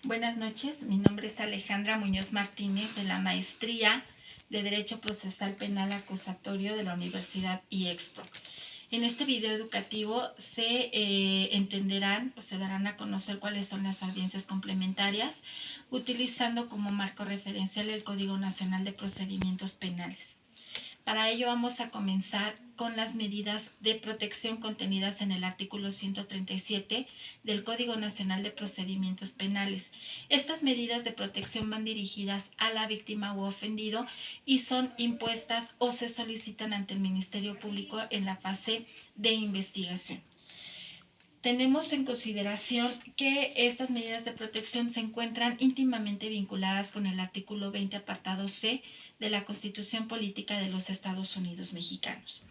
Buenas noches, mi nombre es Alejandra Muñoz Martínez de la Maestría de Derecho Procesal Penal Acusatorio de la Universidad IEXPO. En este video educativo se entenderán o se darán a conocer cuáles son las audiencias complementarias, utilizando como marco referencial el Código Nacional de Procedimientos Penales. Para ello vamos a comenzar con las medidas de protección contenidas en el artículo 137 del Código Nacional de Procedimientos Penales. Estas medidas de protección van dirigidas a la víctima u ofendido y son impuestas o se solicitan ante el Ministerio Público en la fase de investigación. Tenemos en consideración que estas medidas de protección se encuentran íntimamente vinculadas con el artículo 20, apartado C de la Constitución Política de los Estados Unidos Mexicanos.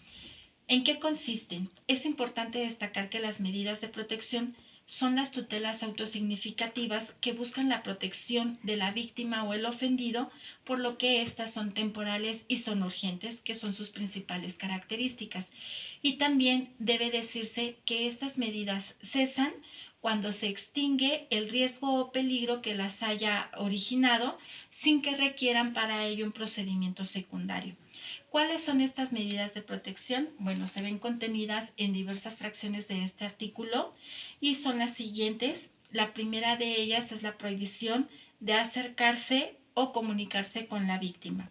¿En qué consisten? Es importante destacar que las medidas de protección son las tutelas autosignificativas que buscan la protección de la víctima o el ofendido, por lo que estas son temporales y son urgentes, que son sus principales características. Y también debe decirse que estas medidas cesan cuando se extingue el riesgo o peligro que las haya originado, sin que requieran para ello un procedimiento secundario. ¿Cuáles son estas medidas de protección? Bueno, se ven contenidas en diversas fracciones de este artículo y son las siguientes. La primera de ellas es la prohibición de acercarse o comunicarse con la víctima.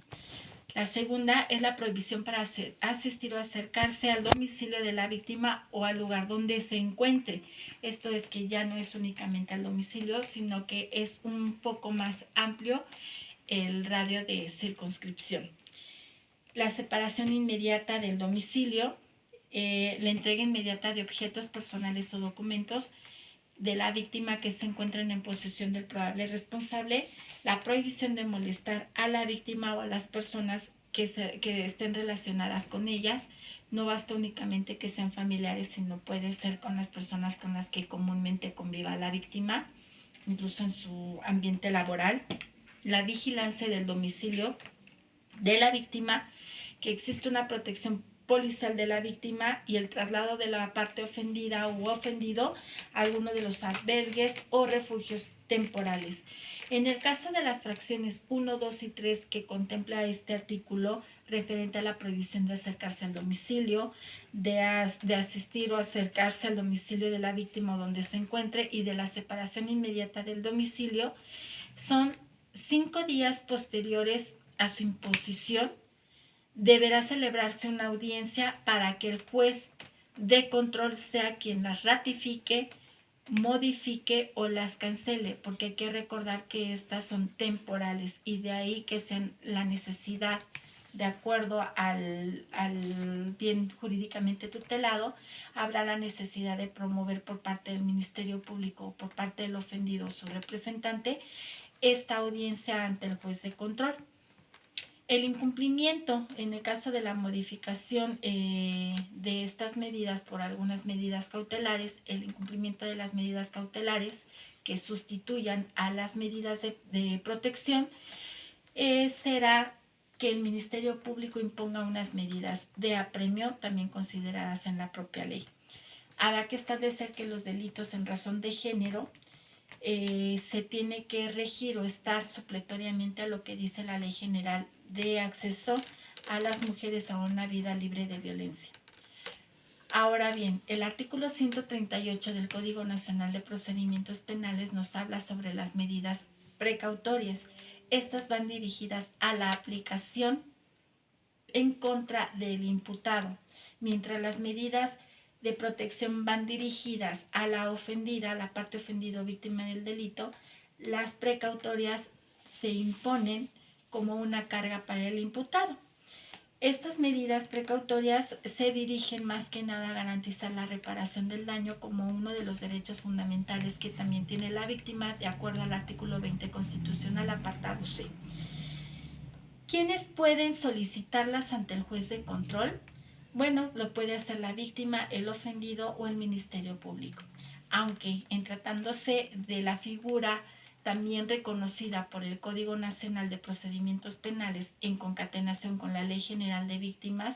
La segunda es la prohibición para asistir o acercarse al domicilio de la víctima o al lugar donde se encuentre. Esto es que ya no es únicamente al domicilio, sino que es un poco más amplio el radio de circunscripción. La separación inmediata del domicilio, la entrega inmediata de objetos personales o documentos de la víctima que se encuentren en posesión del probable responsable, la prohibición de molestar a la víctima o a las personas que estén relacionadas con ellas. No basta únicamente que sean familiares, sino puede ser con las personas con las que comúnmente conviva la víctima, incluso en su ambiente laboral. La vigilancia del domicilio de la víctima, que existe una protección policial de la víctima y el traslado de la parte ofendida u ofendido a alguno de los albergues o refugios temporales. En el caso de las fracciones 1, 2 y 3 que contempla este artículo referente a la prohibición de acercarse al domicilio, de asistir o acercarse al domicilio de la víctima donde se encuentre y de la separación inmediata del domicilio, son 5 días posteriores a su imposición. Deberá celebrarse una audiencia para que el juez de control sea quien las ratifique, modifique o las cancele, porque hay que recordar que estas son temporales y de ahí que sean la necesidad, de acuerdo al bien jurídicamente tutelado, habrá la necesidad de promover por parte del Ministerio Público o por parte del ofendido o su representante esta audiencia ante el juez de control. El incumplimiento, en el caso de la modificación de estas medidas por algunas medidas cautelares, el incumplimiento de las medidas cautelares que sustituyan a las medidas de protección, será que el Ministerio Público imponga unas medidas de apremio, también consideradas en la propia ley. Habrá que establecer que los delitos en razón de género se tiene que regir o estar supletoriamente a lo que dice la Ley General de Acceso a las Mujeres a una Vida Libre de Violencia. Ahora bien, el artículo 138 del Código Nacional de Procedimientos Penales nos habla sobre las medidas precautorias. Estas van dirigidas a la aplicación en contra del imputado, mientras las medidas de protección van dirigidas a la ofendida, a la parte ofendida o víctima del delito. Las precautorias se imponen como una carga para el imputado. Estas medidas precautorias se dirigen más que nada a garantizar la reparación del daño como uno de los derechos fundamentales que también tiene la víctima, de acuerdo al artículo 20 constitucional, apartado C. ¿Quiénes pueden solicitarlas ante el juez de control? Bueno, lo puede hacer la víctima, el ofendido o el Ministerio Público. Aunque en tratándose de la figura también reconocida por el Código Nacional de Procedimientos Penales en concatenación con la Ley General de Víctimas,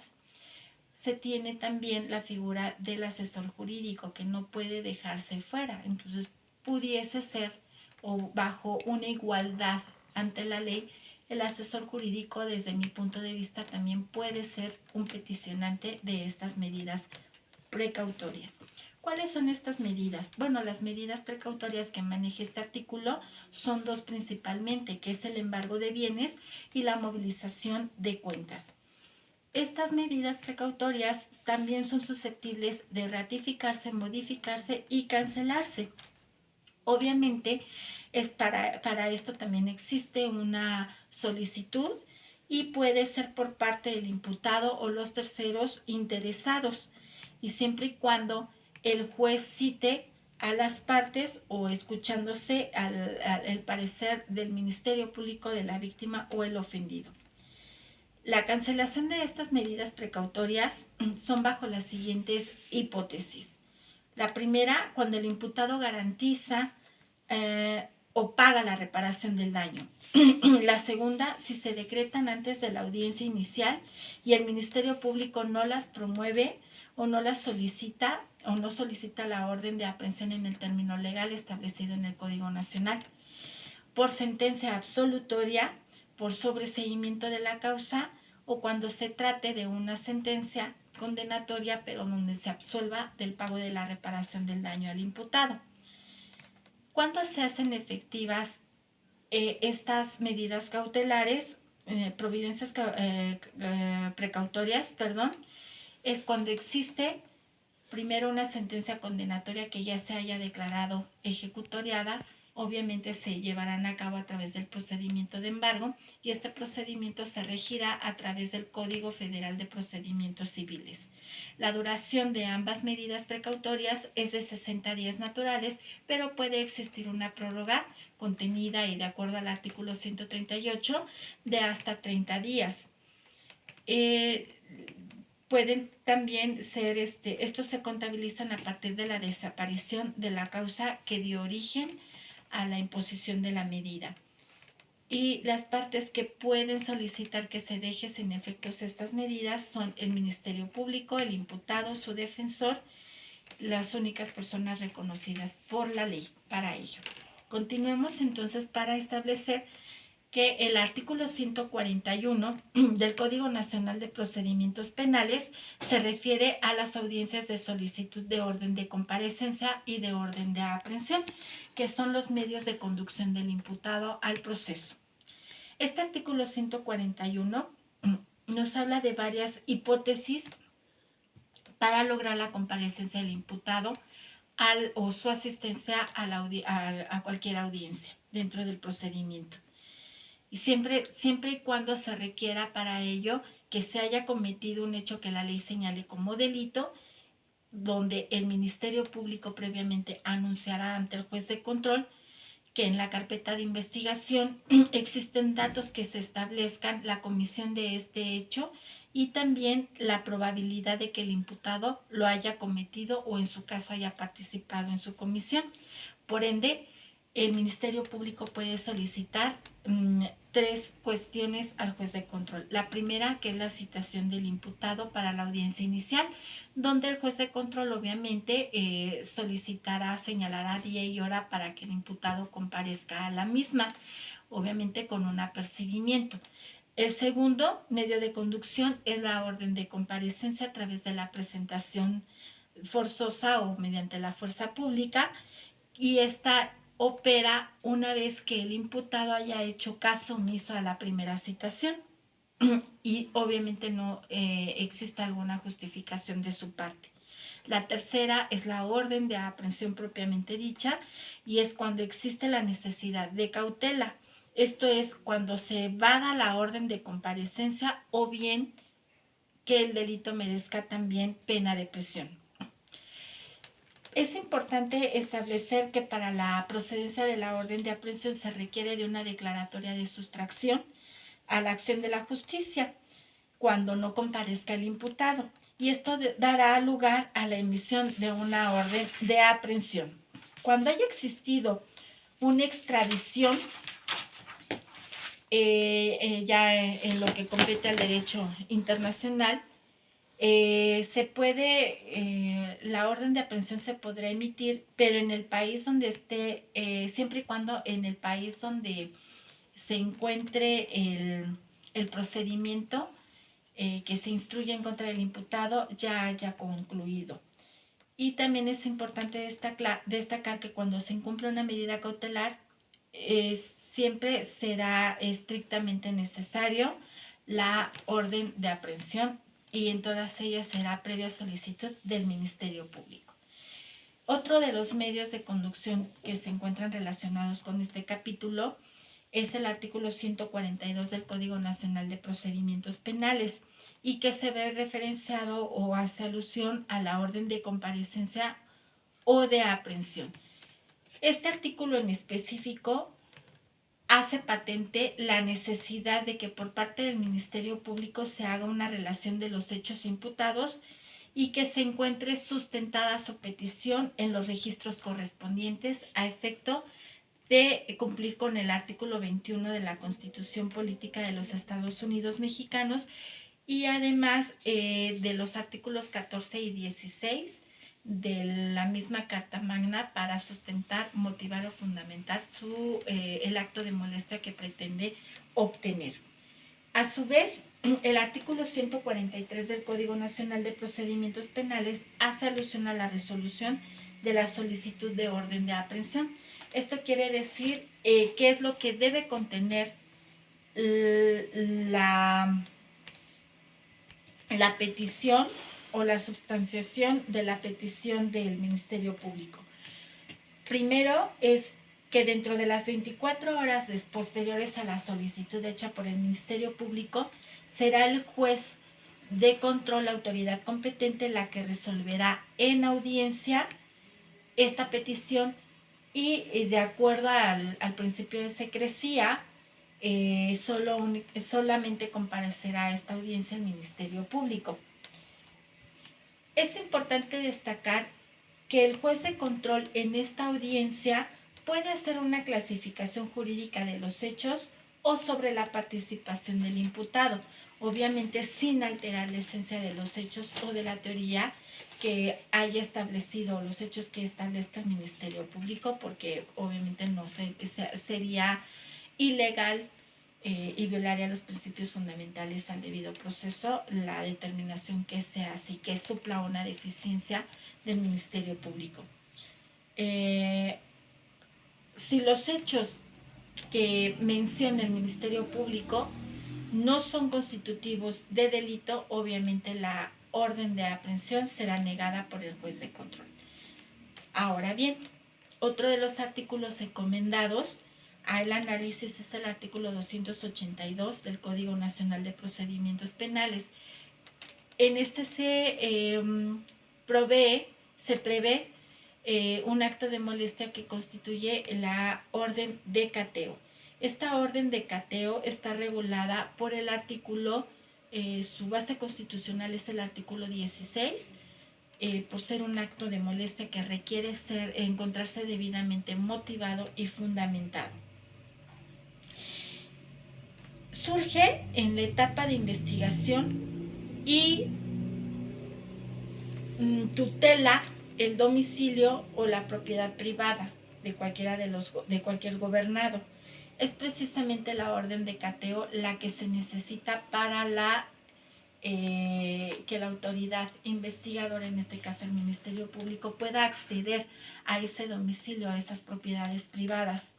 se tiene también la figura del asesor jurídico que no puede dejarse fuera. Entonces, pudiese ser o bajo una igualdad ante la ley, el asesor jurídico, desde mi punto de vista, también puede ser un peticionante de estas medidas precautorias. ¿Cuáles son estas medidas? Bueno, las medidas precautorias que maneja este artículo son dos principalmente, que es el embargo de bienes y la movilización de cuentas. Estas medidas precautorias también son susceptibles de ratificarse, modificarse y cancelarse. Obviamente, para esto también existe una solicitud y puede ser por parte del imputado o los terceros interesados, y siempre y cuando el juez cite a las partes o escuchándose el parecer del Ministerio Público de la víctima o el ofendido. La cancelación de estas medidas precautorias son bajo las siguientes hipótesis. La primera, cuando el imputado garantiza o paga la reparación del daño. La segunda, si se decretan antes de la audiencia inicial y el Ministerio Público no las promueve o no las solicita o no solicita la orden de aprehensión en el término legal establecido en el Código Nacional. Por sentencia absolutoria, por sobreseimiento de la causa o cuando se trate de una sentencia condenatoria pero donde se absuelva del pago de la reparación del daño al imputado. ¿Cuándo se hacen efectivas estas medidas cautelares, providencias precautorias, es cuando existe primero una sentencia condenatoria que ya se haya declarado ejecutoriada. Obviamente se llevarán a cabo a través del procedimiento de embargo y este procedimiento se regirá a través del Código Federal de Procedimientos Civiles. La duración de ambas medidas precautorias es de 60 días naturales, pero puede existir una prórroga contenida y de acuerdo al artículo 138 de hasta 30 días. Pueden también ser, estos se contabilizan a partir de la desaparición de la causa que dio origen a la imposición de la medida. Y las partes que pueden solicitar que se deje sin efectos estas medidas son el Ministerio Público, el imputado, su defensor, las únicas personas reconocidas por la ley para ello. Continuemos entonces para establecer que el artículo 141 del Código Nacional de Procedimientos Penales se refiere a las audiencias de solicitud de orden de comparecencia y de orden de aprehensión, que son los medios de conducción del imputado al proceso. Este artículo 141 nos habla de varias hipótesis para lograr la comparecencia del imputado o su asistencia a cualquier audiencia dentro del procedimiento. Y siempre y cuando se requiera para ello que se haya cometido un hecho que la ley señale como delito, donde el Ministerio Público previamente anunciará ante el juez de control que en la carpeta de investigación existen datos que se establezcan la comisión de este hecho y también la probabilidad de que el imputado lo haya cometido o en su caso haya participado en su comisión. Por ende, el Ministerio Público puede solicitar tres cuestiones al juez de control. La primera, que es la citación del imputado para la audiencia inicial, donde el juez de control obviamente solicitará, señalará día y hora para que el imputado comparezca a la misma, obviamente con un apercibimiento. El segundo medio de conducción es la orden de comparecencia a través de la presentación forzosa o mediante la fuerza pública, y esta opera una vez que el imputado haya hecho caso omiso a la primera citación y obviamente no exista alguna justificación de su parte. La tercera es la orden de aprehensión propiamente dicha y es cuando existe la necesidad de cautela. Esto es cuando se evada la orden de comparecencia o bien que el delito merezca también pena de prisión. Es importante establecer que para la procedencia de la orden de aprehensión se requiere de una declaratoria de sustracción a la acción de la justicia cuando no comparezca el imputado, y esto dará lugar a la emisión de una orden de aprehensión. Cuando haya existido una extradición, ya en lo que compete al derecho internacional, La orden de aprehensión se podrá emitir, pero en el país donde esté, siempre y cuando en el país donde se encuentre el procedimiento que se instruye en contra del imputado ya haya concluido. Y también es importante destacar que cuando se incumple una medida cautelar, siempre será estrictamente necesario la orden de aprehensión y en todas ellas será previa solicitud del Ministerio Público. Otro de los medios de conducción que se encuentran relacionados con este capítulo es el artículo 142 del Código Nacional de Procedimientos Penales y que se ve referenciado o hace alusión a la orden de comparecencia o de aprehensión. Este artículo en específico hace patente la necesidad de que por parte del Ministerio Público se haga una relación de los hechos imputados y que se encuentre sustentada su petición en los registros correspondientes a efecto de cumplir con el artículo 21 de la Constitución Política de los Estados Unidos Mexicanos y además de los artículos 14 y 16 de la misma Carta Magna para sustentar, motivar o fundamentar el acto de molestia que pretende obtener. A su vez, el artículo 143 del Código Nacional de Procedimientos Penales hace alusión a la resolución de la solicitud de orden de aprehensión. Esto quiere decir qué es lo que debe contener la petición o la substanciación de la petición del Ministerio Público. Primero es que dentro de las 24 horas posteriores a la solicitud hecha por el Ministerio Público, será el juez de control, la autoridad competente, la que resolverá en audiencia esta petición y de acuerdo al principio de secrecía, solamente comparecerá a esta audiencia el Ministerio Público. Es importante destacar que el juez de control en esta audiencia puede hacer una clasificación jurídica de los hechos o sobre la participación del imputado, obviamente sin alterar la esencia de los hechos o de la teoría que haya establecido, los hechos que establezca el Ministerio Público, porque obviamente sería ilegal y violaría los principios fundamentales al debido proceso la determinación que se hace y que supla una deficiencia del Ministerio Público. Si los hechos que menciona el Ministerio Público no son constitutivos de delito, obviamente la orden de aprehensión será negada por el juez de control. Ahora bien, otro de los artículos encomendados al análisis es el artículo 282 del Código Nacional de Procedimientos Penales. En este se prevé un acto de molestia que constituye la orden de cateo. Esta orden de cateo está regulada por el artículo, su base constitucional es el artículo 16, por ser un acto de molestia que requiere encontrarse debidamente motivado y fundamentado. Surge en la etapa de investigación y tutela el domicilio o la propiedad privada de cualquier gobernado. Es precisamente la orden de cateo la que se necesita para que la autoridad investigadora, en este caso el Ministerio Público, pueda acceder a ese domicilio, a esas propiedades privadas.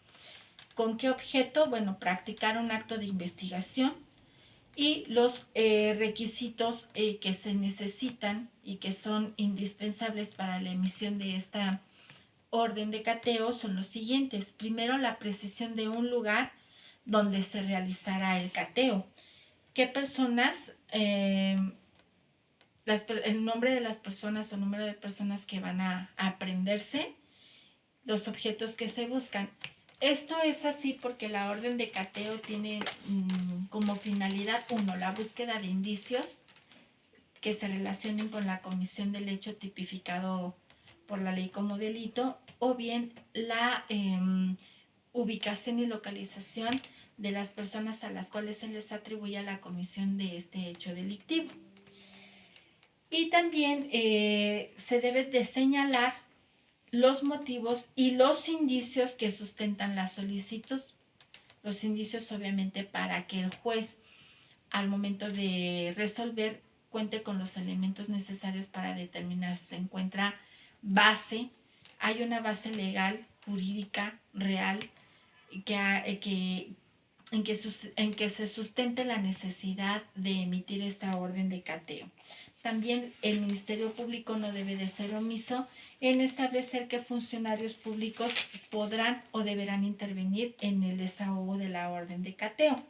¿Con qué objeto? Bueno, practicar un acto de investigación y los requisitos que se necesitan y que son indispensables para la emisión de esta orden de cateo son los siguientes. Primero, la precisión de un lugar donde se realizará el cateo. ¿Qué personas? El nombre de las personas o número de personas que van a aprenderse, los objetos que se buscan. Esto es así porque la orden de cateo tiene como finalidad, uno, la búsqueda de indicios que se relacionen con la comisión del hecho tipificado por la ley como delito, o bien la ubicación y localización de las personas a las cuales se les atribuye la comisión de este hecho delictivo. Y también se debe de señalar los motivos y los indicios que sustentan la solicitud. Los indicios obviamente para que el juez al momento de resolver cuente con los elementos necesarios para determinar si se encuentra base, hay una base legal, jurídica, real, que, en que se sustente la necesidad de emitir esta orden de cateo. También el Ministerio Público no debe de ser omiso en establecer qué funcionarios públicos podrán o deberán intervenir en el desahogo de la orden de cateo.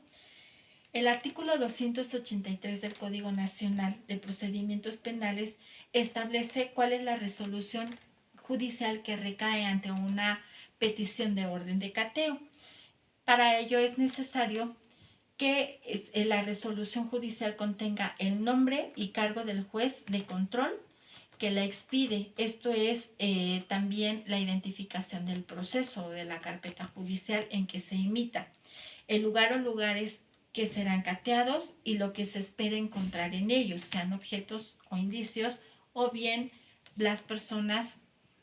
El artículo 283 del Código Nacional de Procedimientos Penales establece cuál es la resolución judicial que recae ante una petición de orden de cateo. Para ello es necesario que la resolución judicial contenga el nombre y cargo del juez de control que la expide. Esto es también la identificación del proceso o de la carpeta judicial en que se imita, el lugar o lugares que serán cateados y lo que se espera encontrar en ellos, sean objetos o indicios, o bien las personas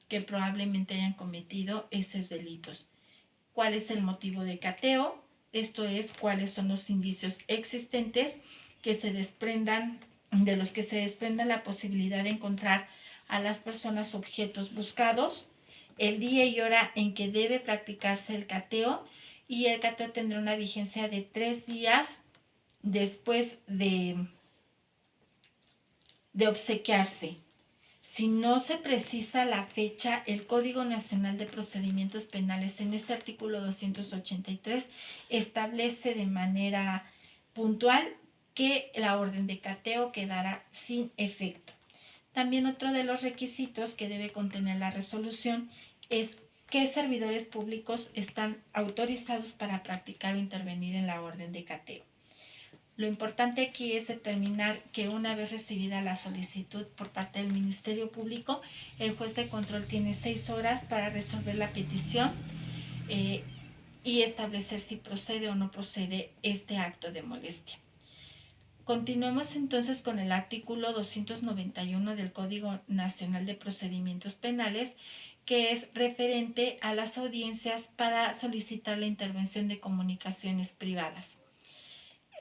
que probablemente hayan cometido esos delitos. ¿Cuál es el motivo de cateo? Esto es, cuáles son los indicios existentes que se desprendan, de los que se desprenda la posibilidad de encontrar a las personas objetos buscados, el día y hora en que debe practicarse el cateo, y el cateo tendrá una vigencia de 3 días después de obsequiarse. Si no se precisa la fecha, el Código Nacional de Procedimientos Penales en este artículo 283 establece de manera puntual que la orden de cateo quedará sin efecto. También otro de los requisitos que debe contener la resolución es qué servidores públicos están autorizados para practicar o intervenir en la orden de cateo. Lo importante aquí es determinar que una vez recibida la solicitud por parte del Ministerio Público, el juez de control tiene 6 horas para resolver la petición y establecer si procede o no procede este acto de molestia. Continuemos entonces con el artículo 291 del Código Nacional de Procedimientos Penales, que es referente a las audiencias para solicitar la intervención de comunicaciones privadas.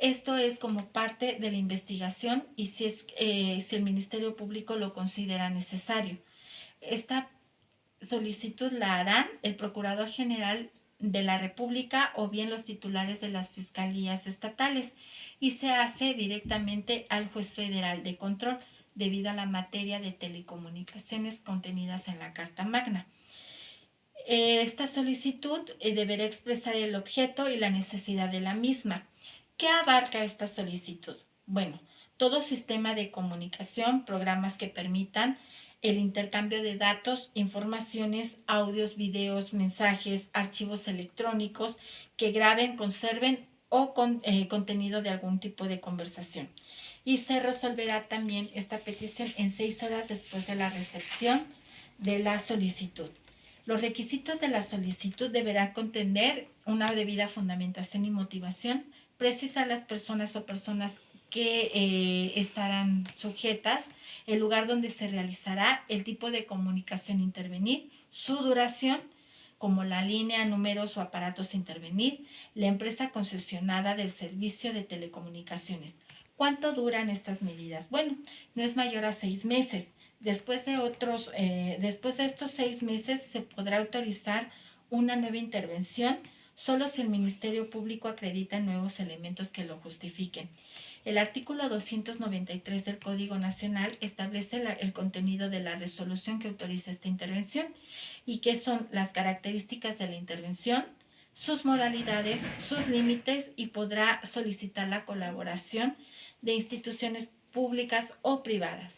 Esto es como parte de la investigación y si el Ministerio Público lo considera necesario. Esta solicitud la harán el Procurador General de la República o bien los titulares de las fiscalías estatales y se hace directamente al juez federal de control debido a la materia de telecomunicaciones contenidas en la Carta Magna. Esta solicitud deberá expresar el objeto y la necesidad de la misma. ¿Qué abarca esta solicitud? Bueno, todo sistema de comunicación, programas que permitan el intercambio de datos, informaciones, audios, videos, mensajes, archivos electrónicos que graben, conserven o contenido de algún tipo de conversación. Y se resolverá también esta petición en 6 horas después de la recepción de la solicitud. Los requisitos de la solicitud deberán contener una debida fundamentación y motivación, precisar las personas o personas que estarán sujetas, el lugar donde se realizará, el tipo de comunicación a intervenir, su duración, como la línea, números o aparatos a intervenir, la empresa concesionada del servicio de telecomunicaciones. ¿Cuánto duran estas medidas? Bueno, no es mayor a 6 meses. Después de estos 6 meses se podrá autorizar una nueva intervención solo si el Ministerio Público acredita nuevos elementos que lo justifiquen. El artículo 293 del Código Nacional establece el contenido de la resolución que autoriza esta intervención y qué son las características de la intervención, sus modalidades, sus límites y podrá solicitar la colaboración de instituciones públicas o privadas.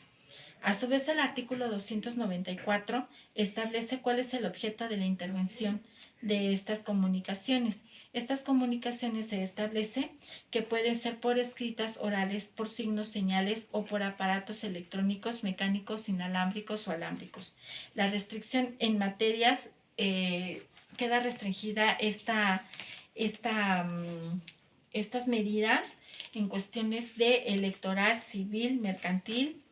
A su vez, el artículo 294 establece cuál es el objeto de la intervención de estas comunicaciones. Estas comunicaciones se establece que pueden ser por escritas, orales, por signos, señales o por aparatos electrónicos, mecánicos, inalámbricos o alámbricos. La restricción en materias queda restringida estas medidas en cuestiones de electoral, civil, mercantil,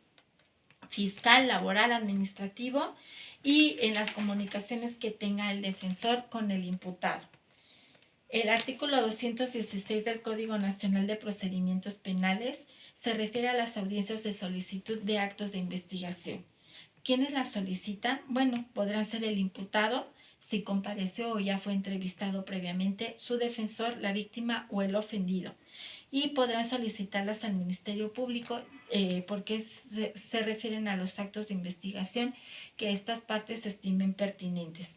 fiscal, laboral, administrativo y en las comunicaciones que tenga el defensor con el imputado. El artículo 216 del Código Nacional de Procedimientos Penales se refiere a las audiencias de solicitud de actos de investigación. ¿Quiénes las solicitan? Bueno, podrán ser el imputado, si compareció o ya fue entrevistado previamente, su defensor, la víctima o el ofendido. Y podrán solicitarlas al Ministerio Público porque se refieren a los actos de investigación que estas partes estimen pertinentes.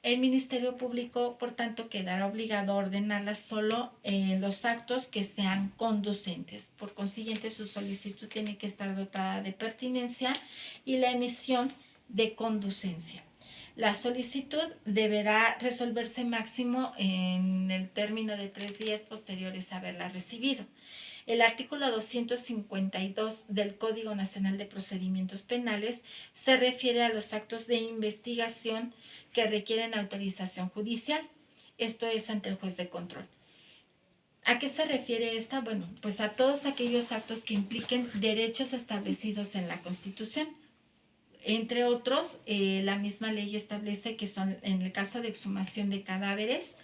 El Ministerio Público, por tanto, quedará obligado a ordenarlas solo en los actos que sean conducentes. Por consiguiente, su solicitud tiene que estar dotada de pertinencia y la emisión de conducencia. La solicitud deberá resolverse máximo en el término de 3 días posteriores a haberla recibido. El artículo 252 del Código Nacional de Procedimientos Penales se refiere a los actos de investigación que requieren autorización judicial. Esto es ante el juez de control. ¿A qué se refiere esta? Bueno, pues a todos aquellos actos que impliquen derechos establecidos en la Constitución. Entre otros, la misma ley establece que son, en el caso de exhumación de cadáveres,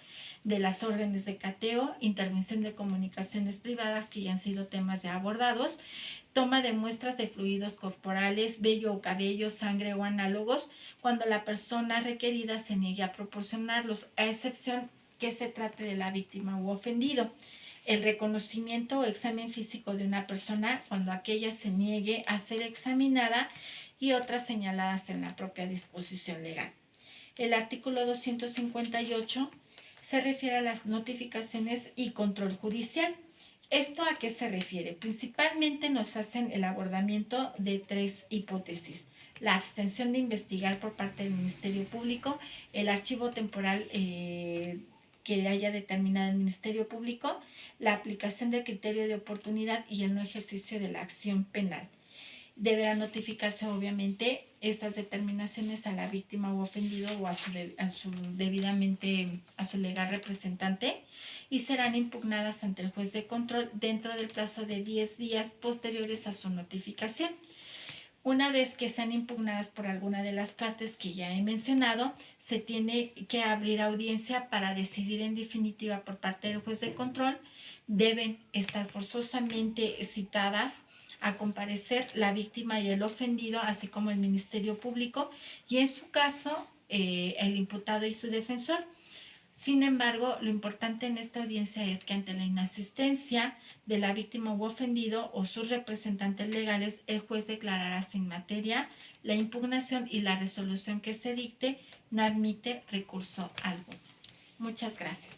de las órdenes de cateo, intervención de comunicaciones privadas que ya han sido temas ya abordados, toma de muestras de fluidos corporales, vello o cabello, sangre o análogos, cuando la persona requerida se niegue a proporcionarlos, a excepción que se trate de la víctima u ofendido. El reconocimiento o examen físico de una persona cuando aquella se niegue a ser examinada y otras señaladas en la propia disposición legal. El artículo 258 se refiere a las notificaciones y control judicial. ¿Esto a qué se refiere? Principalmente nos hacen el abordamiento de 3 hipótesis. La abstención de investigar por parte del Ministerio Público, el archivo temporal que haya determinado el Ministerio Público, la aplicación del criterio de oportunidad y el no ejercicio de la acción penal. Deberá notificarse obviamente estas determinaciones a la víctima o ofendido o a su legal representante y serán impugnadas ante el juez de control dentro del plazo de 10 días posteriores a su notificación. Una vez que sean impugnadas por alguna de las partes que ya he mencionado, se tiene que abrir audiencia para decidir en definitiva por parte del juez de control. Deben estar forzosamente citadas a comparecer la víctima y el ofendido, así como el Ministerio Público y en su caso el imputado y su defensor. Sin embargo, lo importante en esta audiencia es que ante la inasistencia de la víctima u ofendido o sus representantes legales, el juez declarará sin materia la impugnación y la resolución que se dicte no admite recurso alguno. Muchas gracias.